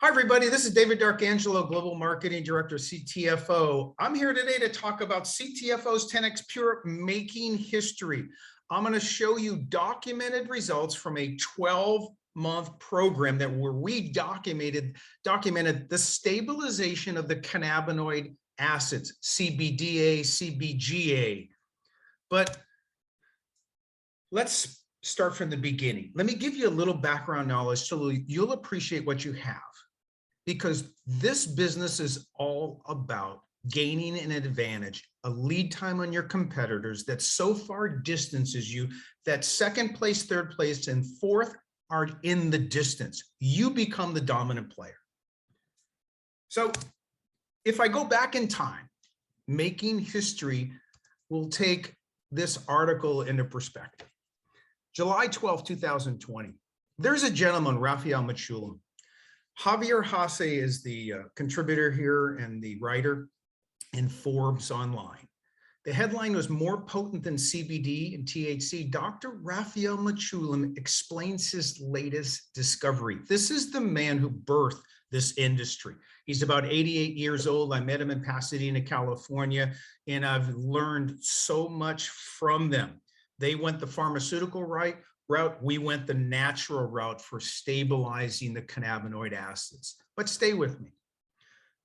Hi, everybody. This is David D'Arcangelo, Global Marketing Director, CTFO. I'm here today to talk about CTFO's 10x Pure making history. I'm going to show you documented results from a 12-month program where we documented the stabilization of the cannabinoid acids, CBDa, CBGa. But let's start from the beginning. Let me give you a little background knowledge so you'll appreciate what you have. Because this business is all about gaining an advantage, a lead time on your competitors that so far distances you that second place, third place, and fourth are in the distance. You become the dominant player. So if I go back in time, making history will take this article into perspective. July 12, 2020, there's a gentleman, Raphael Mechoulam. Javier Hasse is the contributor here and the writer in Forbes Online. The headline was "More Potent Than CBD and THC. Dr. Raphael Mechoulam explains his latest discovery." This is the man who birthed this industry. He's about 88 years old. I met him in Pasadena, California, and I've learned so much from them. They went the pharmaceutical route. We went the natural route for stabilizing the cannabinoid acids. But stay with me.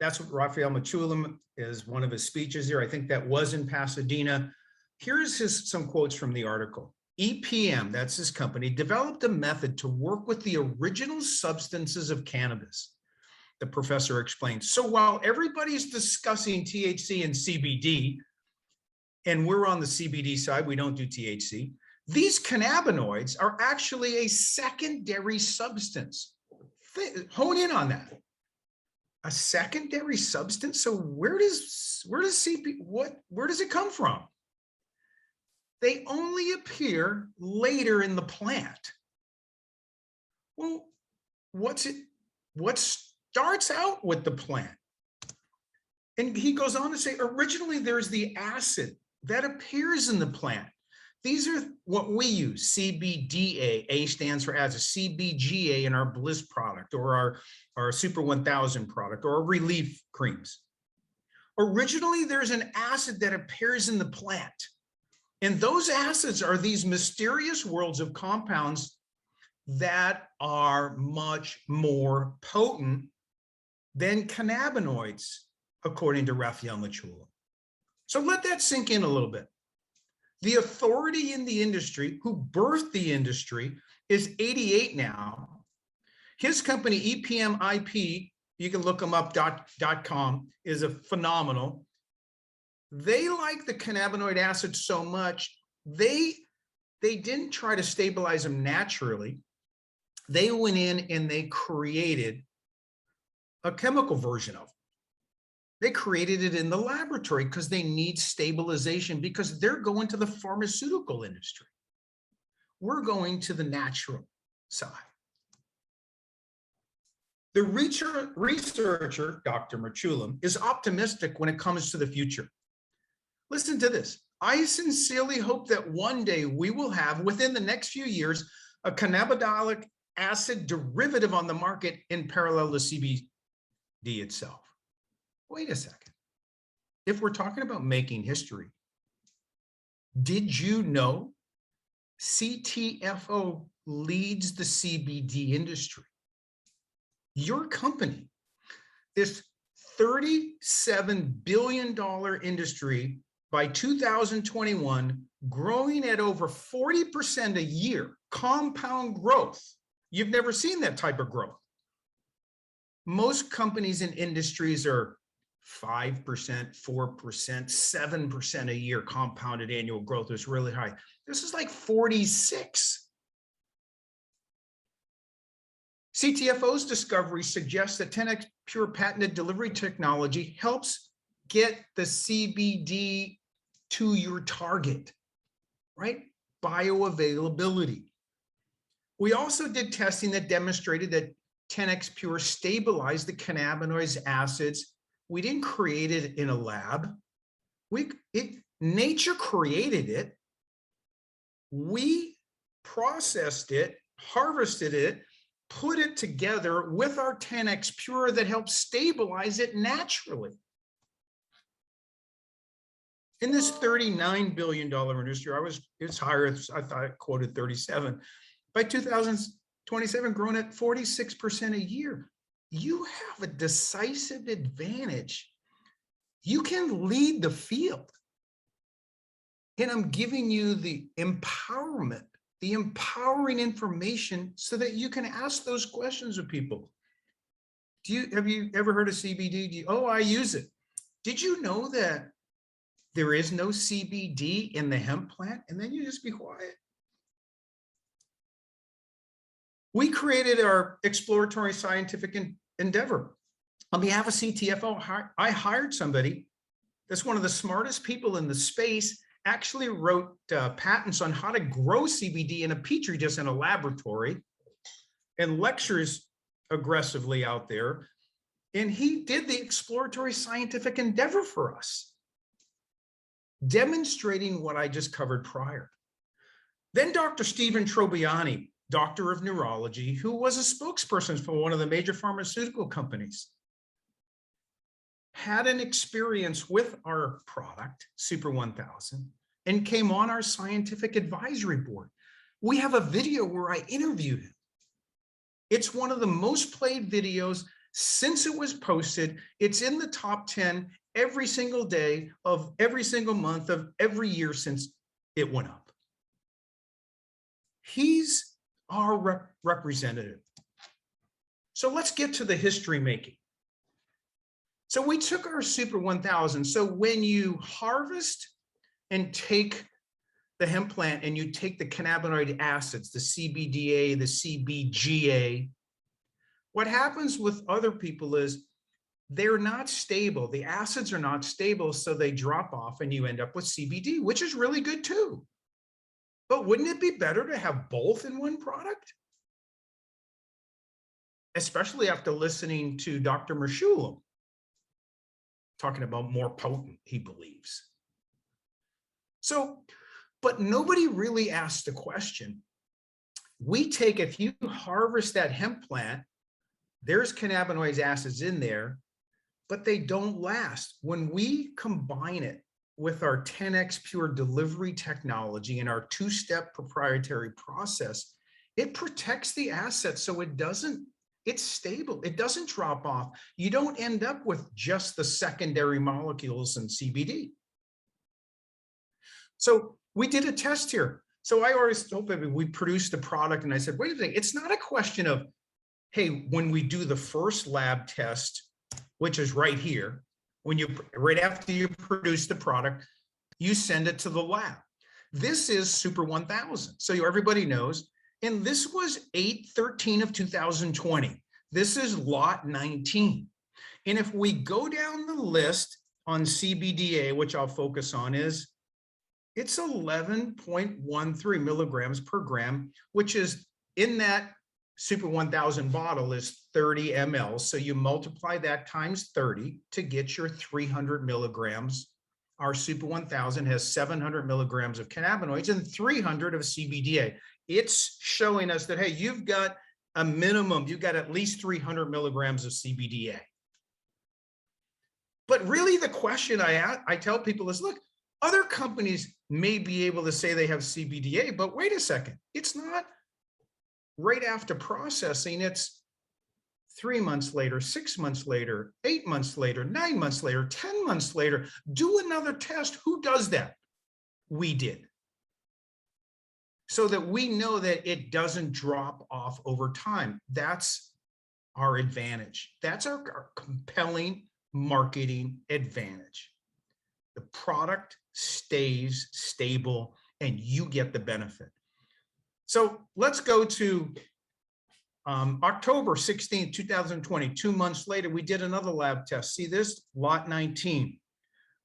That's what Raphael Mechoulam is, one of his speeches here. I think that was in Pasadena. Here's some quotes from the article. EPM, that's his company, developed a method to work with the original substances of cannabis. The professor explained. So while everybody's discussing THC and CBD, and we're on the CBD side, we don't do THC, these cannabinoids are actually a secondary substance. Hone in on that. A secondary substance. So where does it come from? They only appear later in the plant. Well, what starts out with the plant? And he goes on to say, originally there's the acid that appears in the plant. These are what we use, CBDa. A stands for acid, CBGa in our Bliss product or our Super 1000 product or our relief creams. Originally, there's an acid that appears in the plant. And those acids are these mysterious worlds of compounds that are much more potent than cannabinoids, according to Raphael Mechoulam. So let that sink in a little bit. The authority in the industry, who birthed the industry, is 88 now. His company, EPM IP, you can look them up, .com, is a phenomenal. They like the cannabinoid acids so much, they didn't try to stabilize them naturally. They went in and they created a chemical version of them. They created it in the laboratory because they need stabilization because they're going to the pharmaceutical industry. We're going to the natural side. The researcher, Dr. Mechoulam, is optimistic when it comes to the future. Listen to this. I sincerely hope that one day we will have, within the next few years, a cannabinoid acid derivative on the market in parallel to CBD itself. Wait a second. If we're talking about making history, did you know CTFO leads the CBD industry? Your company, this $37 billion industry by 2021, growing at over 40% a year, compound growth. You've never seen that type of growth. Most companies and industries are 5%, 4%, 7% a year compounded annual growth is really high. This is like 46. CTFO's discovery suggests that 10x Pure patented delivery technology helps get the CBD to your target, right? Bioavailability. We also did testing that demonstrated that 10x Pure stabilized the cannabinoid acids. We didn't create it in a lab. Nature created it. We processed it, harvested it, put it together with our 10x Pure that helps stabilize it naturally. In this $39 billion industry, it's higher, I thought I quoted 37. By 2027, growing at 46% a year. You have a decisive advantage. You can lead the field. And I'm giving you the empowerment, the empowering information so that you can ask those questions of people. Have you ever heard of CBD? Oh, I use it. Did you know that there is no CBD in the hemp plant? And then you just be quiet. We created our exploratory scientific endeavor. On behalf of CTFO, I hired somebody that's one of the smartest people in the space, actually wrote patents on how to grow CBD in a petri dish in a laboratory, and lectures aggressively out there. And he did the exploratory scientific endeavor for us, demonstrating what I just covered prior. Then Dr. Stephen Trobiani, doctor of neurology, who was a spokesperson for one of the major pharmaceutical companies, had an experience with our product, Super 1000, and came on our scientific advisory board. We have a video where I interviewed him. It's one of the most played videos since it was posted. It's in the top 10 every single day of every single month of every year since it went up. He's our representative. So let's get to the history making. So we took our Super 1000. So when you harvest and take the hemp plant and you take the cannabinoid acids, the CBDa, the CBGa, what happens with other people is they're not stable. The acids are not stable, so they drop off and you end up with CBD, which is really good too. But wouldn't it be better to have both in one product? Especially after listening to Dr. Mershulam talking about more potent, he believes. So, but nobody really asked the question. If you harvest that hemp plant, there's cannabinoid acids in there, but they don't last. When we combine it with our 10x Pure delivery technology and our two-step proprietary process, it protects the asset so it's stable. It doesn't drop off. You don't end up with just the secondary molecules in CBD. So we did a test here. So I always told people we produced the product and I said, wait a minute, it's not a question of, hey, when we do the first lab test, which is right here, right after you produce the product, you send it to the lab. This is Super 1000. So everybody knows. And this was 8/13 of 2020. This is lot 19. And if we go down the list on CBDa, which I'll focus on, it's 11.13 milligrams per gram, which is in that Super 1000 bottle is 30 ml. So you multiply that times 30 to get your 300 milligrams. Our Super 1000 has 700 milligrams of cannabinoids and 300 of CBDa. It's showing us that, hey, you've got a minimum, you've got at least 300 milligrams of CBDa. But really the question I tell people is, look, other companies may be able to say they have CBDa, but wait a second, it's not right after processing, it's 3 months later, 6 months later, 8 months later, 9 months later, 10 months later. Do another test. Who does that? We did. So that we know that it doesn't drop off over time. That's our advantage. That's our compelling marketing advantage. The product stays stable and you get the benefit. So let's go to October 16, 2020, 2 months later, we did another lab test. See this? Lot 19,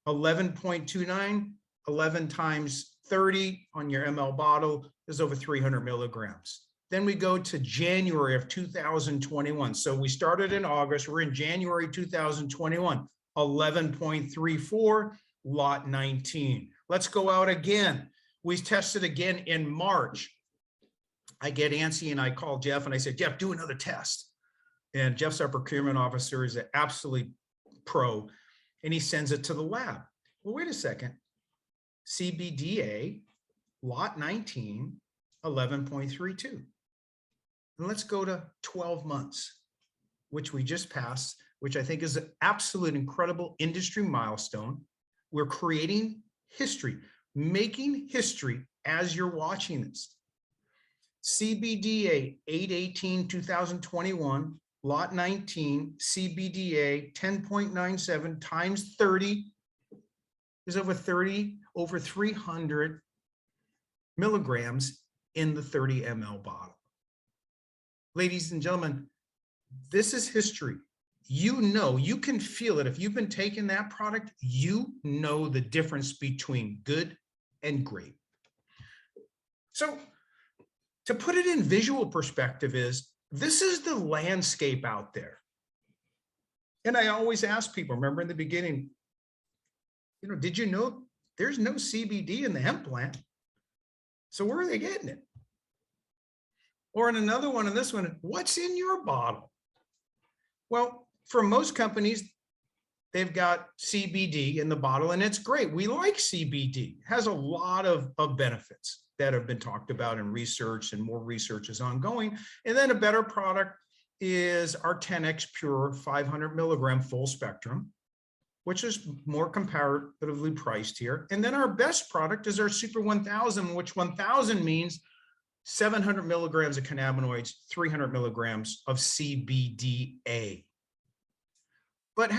11.29, 11 times 30 on your ml bottle is over 300 milligrams. Then we go to January of 2021. So we started in August, we're in January 2021, 11.34, lot 19. Let's go out again. We tested again in March. I get antsy and I call Jeff and I say, Jeff, do another test. And Jeff's our procurement officer, is an absolutely pro, and he sends it to the lab. Well, wait a second. CBDa, lot 19, 11.32. And let's go to 12 months, which we just passed, which I think is an absolute incredible industry milestone. We're creating history, making history as you're watching this. CBDa 8/18/2021, lot 19, CBDa 10.97 times 30 is over 300 milligrams in the 30 ml bottle. Ladies and gentlemen, this is history. You know, you can feel it. If you've been taking that product, you know the difference between good and great. So to put it in visual perspective is, this is the landscape out there. And I always ask people, remember in the beginning, you know, did you know there's no CBD in the hemp plant? So where are they getting it? Or in another one, in this one, what's in your bottle? Well, for most companies, they've got CBD in the bottle, and it's great. We like CBD. It has a lot of benefits that have been talked about in research, and more research is ongoing. And then a better product is our 10x Pure 500 milligram full spectrum, which is more comparatively priced here. And then our best product is our Super 1000, which 1000 means 700 milligrams of cannabinoids, 300 milligrams of CBDa. But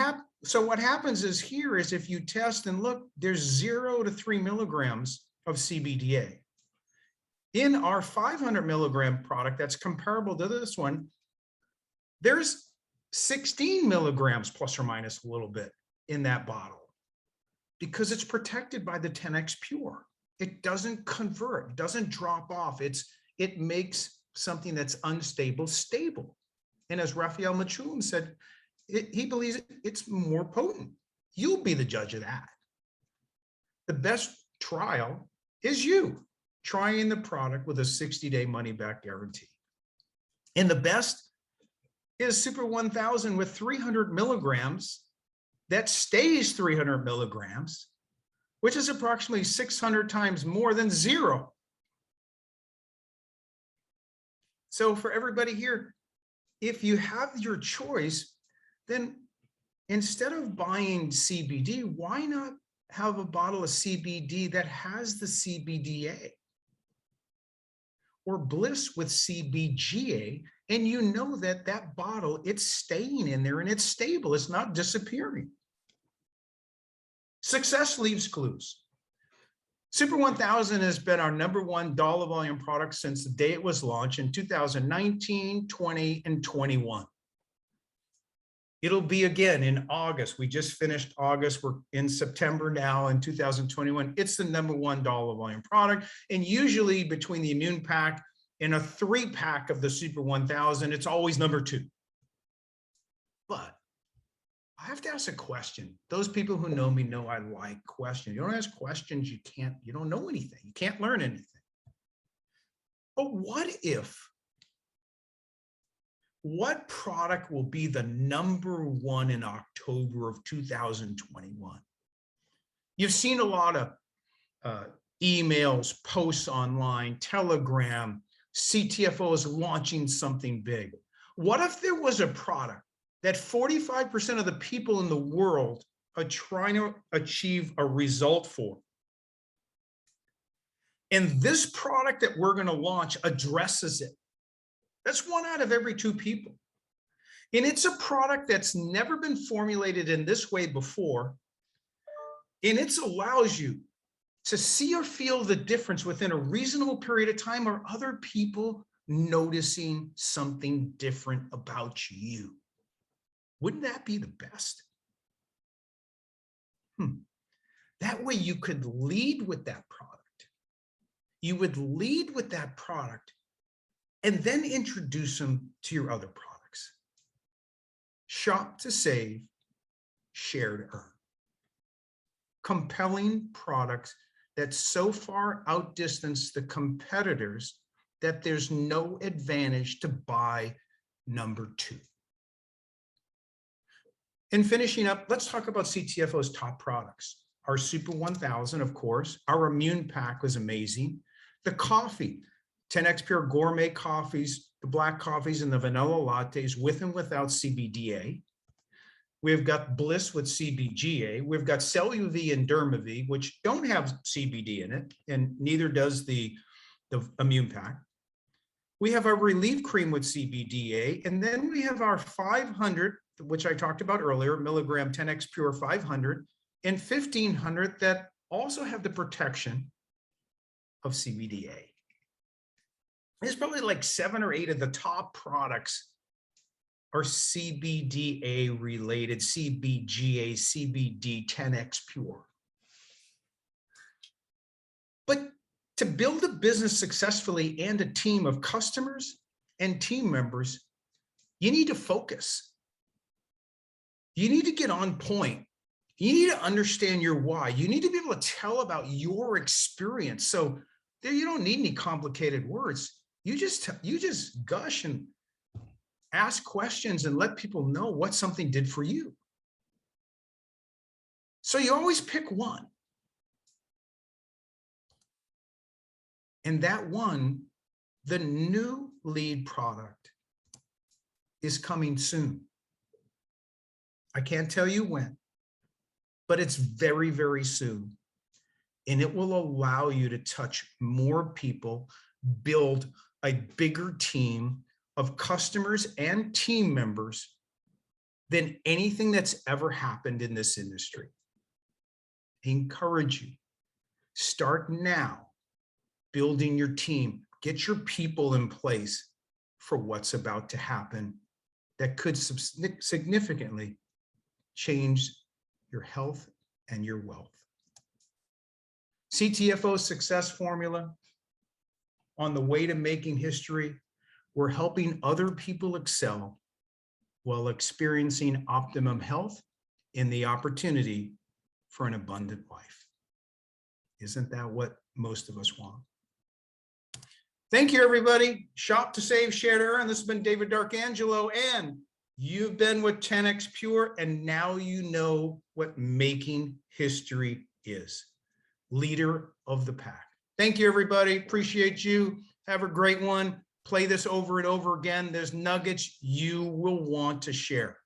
so what happens is here is if you test and look, there's 0 to 3 milligrams of CBDa. In our 500 milligram product that's comparable to this one, there's 16 milligrams plus or minus a little bit in that bottle, because it's protected by the 10x Pure. It doesn't convert, it doesn't drop off. It makes something that's unstable stable. And as Raphael Mechoulam said, he believes it's more potent. You'll be the judge of that. The best trial is you trying the product with a 60-day money-back guarantee. And the best is Super 1000 with 300 milligrams that stays 300 milligrams, which is approximately 600 times more than 0. So for everybody here, if you have your choice, then instead of buying CBD, why not have a bottle of CBD that has the CBDa? Or Bliss with CBGa, and you know that that bottle, it's staying in there and it's stable, it's not disappearing. Success leaves clues. Super 1000 has been our #1 dollar volume product since the day it was launched in 2019, 20, and 21. It'll be again in August. We just finished August. We're in September now in 2021. It's the #1 dollar volume product. And usually between the immune pack and a 3-pack of the Super 1000, it's always #2. But I have to ask a question. Those people who know me know I like questions. You don't ask questions, you don't know anything. You can't learn anything. But what product will be the #1 in October of 2021? You've seen a lot of emails, posts online, Telegram, CTFO is launching something big. What if there was a product that 45% of the people in the world are trying to achieve a result for? And this product that we're going to launch addresses it. That's 1 out of every 2 people. And it's a product that's never been formulated in this way before. And it allows you to see or feel the difference within a reasonable period of time. Or other people noticing something different about you? Wouldn't that be the best? That way you could lead with that product. You would lead with that product and then introduce them to your other products. Shop to save, share to earn. Compelling products that so far outdistance the competitors that there's no advantage to buy number 2. And finishing up, let's talk about CTFO's top products. Our Super 1000, of course. Our Immune Pack was amazing. The coffee, 10x Pure gourmet coffees, the black coffees and the vanilla lattes with and without CBDa. We've got Bliss with CBGa. We've got CelluV and DermaV, which don't have CBD in it, and neither does the Immune Pack. We have our Relief Cream with CBDa, and then we have our 500, which I talked about earlier, milligram 10x Pure 500, and 1500 that also have the protection of CBDa. There's probably like 7 or 8 of the top products are CBDA related, CBGa, CBD, 10x Pure. But to build a business successfully and a team of customers and team members, you need to focus. You need to get on point. You need to understand your why. You need to be able to tell about your experience. So there, you don't need any complicated words. You just gush and ask questions and let people know what something did for you. So you always pick one. And that one, the new lead product, is coming soon. I can't tell you when, but it's very, very soon. And it will allow you to touch more people, build a bigger team of customers and team members than anything that's ever happened in this industry. I encourage you, start now building your team, get your people in place for what's about to happen that could significantly change your health and your wealth. CTFO success formula on the way to making history. We're helping other people excel while experiencing optimum health and the opportunity for an abundant life. Isn't that what most of us want? Thank you, everybody. Shop to save, share to earn. This has been David D'Arcangelo, and you've been with 10x Pure, and now you know what making history is. Leader of the pack. Thank you, everybody. Appreciate you. Have a great one. Play this over and over again. There's nuggets you will want to share.